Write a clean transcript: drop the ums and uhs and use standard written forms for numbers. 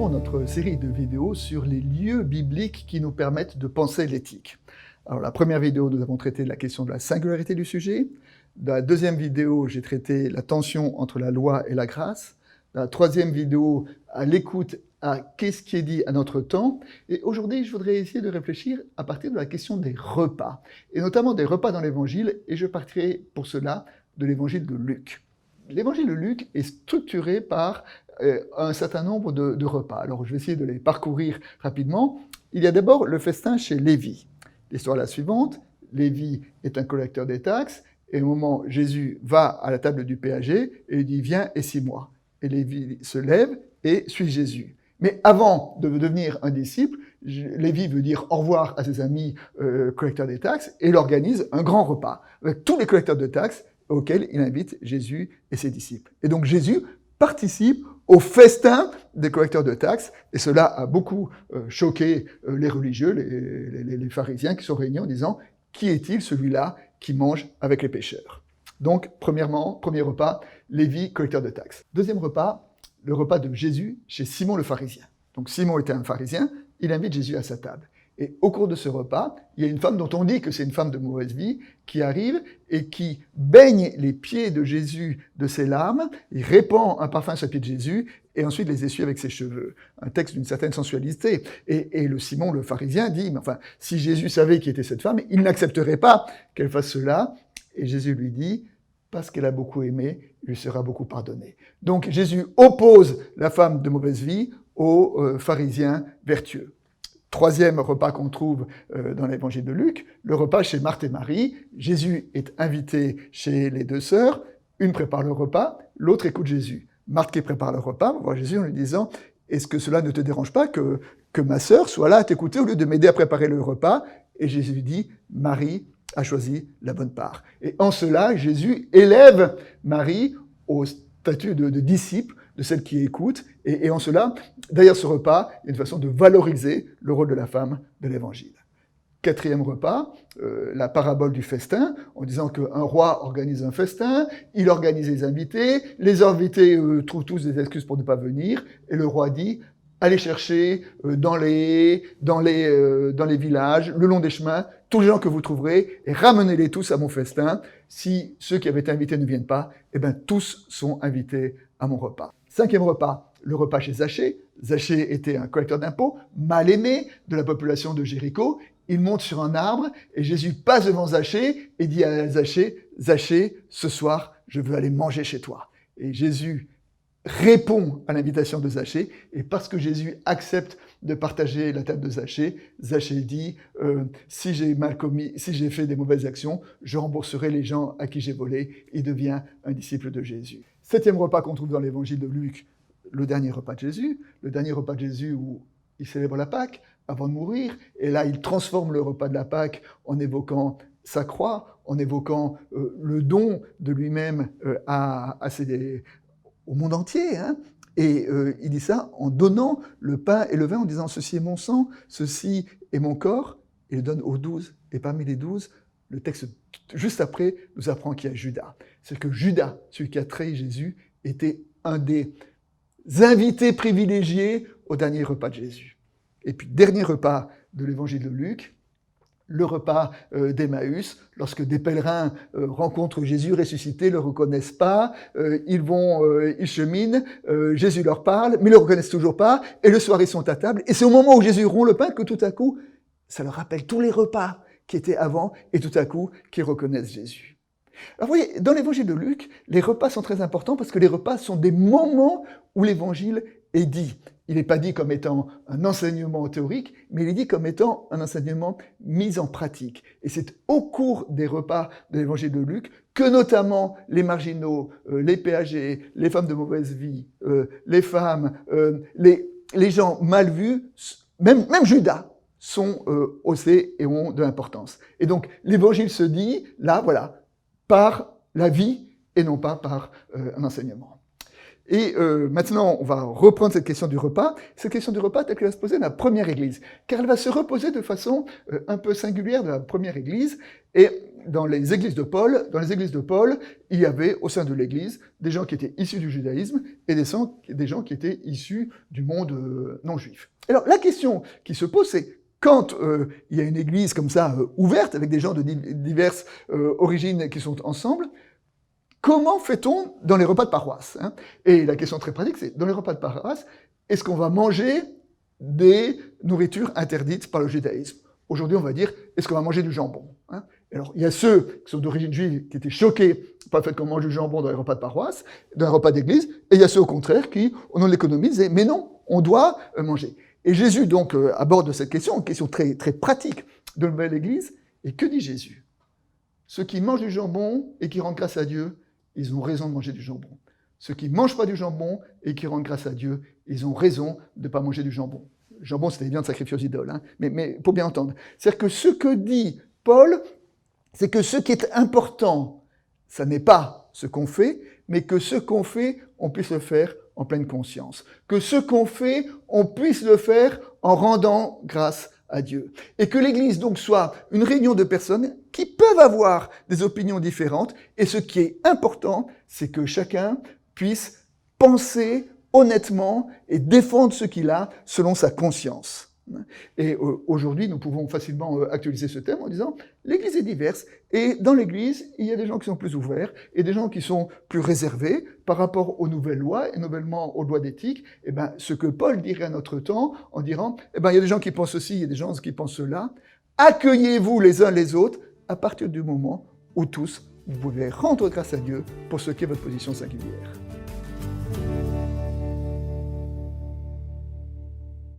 poursuivons notre série de vidéos sur les lieux bibliques qui nous permettent de penser l'éthique. Alors, la première vidéo, nous avons traité la question de la singularité du sujet. Dans la deuxième vidéo, j'ai traité la tension entre la loi et la grâce. Dans la troisième vidéo, à l'écoute à qu'est-ce qui est dit à notre temps. Et aujourd'hui, je voudrais essayer de réfléchir à partir de la question des repas, et notamment des repas dans l'Évangile, et je partirai pour cela de l'Évangile de Luc. L'Évangile de Luc est structuré par un certain nombre de repas. Alors, je vais essayer de les parcourir rapidement. Il y a d'abord le festin chez Lévi. L'histoire est la suivante. Lévi est un collecteur des taxes, et au moment où Jésus va à la table du péager, et il dit « Viens et suis-moi ». Et Lévi se lève et suit Jésus. Mais avant de devenir un disciple, Lévi veut dire au revoir à ses amis collecteurs des taxes, et il organise un grand repas avec tous les collecteurs de taxes auquel il invite Jésus et ses disciples. Et donc Jésus participe au festin des collecteurs de taxes, et cela a beaucoup choqué les religieux, les pharisiens qui sont réunis en disant « Qui est-il celui-là qui mange avec les pécheurs ?» Donc, premièrement, premier repas, Lévi, collecteur de taxes. Deuxième repas, le repas de Jésus chez Simon le pharisien. Donc Simon était un pharisien, il invite Jésus à sa table. Et au cours de ce repas, il y a une femme dont on dit que c'est une femme de mauvaise vie qui arrive et qui baigne les pieds de Jésus de ses larmes, il répand un parfum sur les pieds de Jésus et ensuite les essuie avec ses cheveux. Un texte d'une certaine sensualité. Et le Simon le pharisien dit, mais enfin, si Jésus savait qui était cette femme, il n'accepterait pas qu'elle fasse cela. Et Jésus lui dit, parce qu'elle a beaucoup aimé, il lui sera beaucoup pardonné. Donc Jésus oppose la femme de mauvaise vie aux pharisiens vertueux. Troisième repas qu'on trouve dans l'évangile de Luc, le repas chez Marthe et Marie. Jésus est invité chez les deux sœurs, une prépare le repas, l'autre écoute Jésus. Marthe qui prépare le repas, va voir Jésus en lui disant « Est-ce que cela ne te dérange pas que ma sœur soit là à t'écouter au lieu de m'aider à préparer le repas ?» Et Jésus dit « Marie a choisi la bonne part. » Et en cela, Jésus élève Marie au statut de disciple, de celle qui écoute, et en cela, derrière ce repas, il y a une façon de valoriser le rôle de la femme de l'Évangile. Quatrième repas, la parabole du festin, en disant qu'un roi organise un festin, il organise les invités trouvent tous des excuses pour ne pas venir, et le roi dit « Allez chercher dans les villages, le long des chemins, tous les gens que vous trouverez, et ramenez-les tous à mon festin. Si ceux qui avaient été invités ne viennent pas, eh bien tous sont invités à mon repas. » Cinquième repas, le repas chez Zachée. Zachée était un collecteur d'impôts, mal aimé de la population de Jéricho. Il monte sur un arbre et Jésus passe devant Zachée et dit à Zachée, « Zachée, ce soir, je veux aller manger chez toi. » Et Jésus répond à l'invitation de Zachée, et parce que Jésus accepte de partager la table de Zachée, Zachée dit si j'ai mal commis, si j'ai fait des mauvaises actions, je rembourserai les gens à qui j'ai volé. Il devient un disciple de Jésus. Septième repas qu'on trouve dans l'évangile de Luc, le dernier repas de Jésus où il célèbre la Pâque avant de mourir, et là il transforme le repas de la Pâque en évoquant sa croix, en évoquant le don de lui-même au monde entier, hein. Et il dit ça en donnant le pain et le vin, en disant « Ceci est mon sang, ceci est mon corps », et il le donne aux 12. Et parmi les 12, le texte juste après nous apprend qu'il y a Judas. C'est que Judas, celui qui a trahi Jésus, était un des invités privilégiés au dernier repas de Jésus. Et puis, dernier repas de l'évangile de Luc, le repas d'Emmaüs, lorsque des pèlerins rencontrent Jésus ressuscité, ne le reconnaissent pas, ils cheminent, Jésus leur parle, mais ils ne le reconnaissent toujours pas, et le soir ils sont à table, et c'est au moment où Jésus rompt le pain que tout à coup, ça leur rappelle tous les repas qui étaient avant, et tout à coup, qu'ils reconnaissent Jésus. Alors vous voyez, dans l'évangile de Luc, les repas sont très importants parce que les repas sont des moments où l'évangile est dit. Il n'est pas dit comme étant un enseignement théorique, mais il est dit comme étant un enseignement mis en pratique. Et c'est au cours des repas de l'évangile de Luc que notamment les marginaux, les péagers, les femmes de mauvaise vie, les femmes, les gens mal vus, même Judas, sont haussés et ont de l'importance. Et donc l'évangile se dit, là, voilà, par la vie et non pas par un enseignement. Et maintenant, on va reprendre cette question du repas. Cette question du repas telle qu'elle va se poser dans la première Église, car elle va se reposer de façon un peu singulière dans la première Église. Et dans les églises de Paul, il y avait au sein de l'Église des gens qui étaient issus du judaïsme et des gens qui étaient issus du monde non juif. Alors la question qui se pose, c'est quand il y a une église comme ça ouverte, avec des gens de diverses origines qui sont ensemble, comment fait-on dans les repas de paroisse, hein? Et la question très pratique, c'est, dans les repas de paroisse, est-ce qu'on va manger des nourritures interdites par le judaïsme? Aujourd'hui, on va dire, est-ce qu'on va manger du jambon, hein? Alors, il y a ceux qui sont d'origine juive qui étaient choqués par le fait qu'on mange du jambon dans les repas de paroisse, dans les repas d'église, et il y a ceux au contraire qui, au nom de l'économie, disaient, mais non, on doit manger. Et Jésus, donc, aborde cette question, une question très, très pratique de la nouvelle église. Et que dit Jésus? Ceux qui mangent du jambon et qui rendent grâce à Dieu, ils ont raison de manger du jambon. Ceux qui ne mangent pas du jambon et qui rendent grâce à Dieu, ils ont raison de ne pas manger du jambon. Le jambon, c'était bien de sacrifier aux idoles, hein, mais pour bien entendre. C'est-à-dire que ce que dit Paul, c'est que ce qui est important, ça n'est pas ce qu'on fait, mais que ce qu'on fait, on puisse le faire en pleine conscience. Que ce qu'on fait, on puisse le faire en rendant grâce à Dieu. Et que l'Église donc soit une réunion de personnes qui peuvent avoir des opinions différentes. Et ce qui est important, c'est que chacun puisse penser honnêtement et défendre ce qu'il a selon sa conscience. Et aujourd'hui, nous pouvons facilement actualiser ce thème en disant l'Église est diverse et dans l'Église, il y a des gens qui sont plus ouverts et des gens qui sont plus réservés par rapport aux nouvelles lois et nouvellement aux lois d'éthique. Et ben, ce que Paul dirait à notre temps en disant il y a des gens qui pensent ceci, il y a des gens qui pensent cela. Accueillez-vous les uns les autres à partir du moment où tous vous pouvez rendre grâce à Dieu pour ce qui est votre position singulière.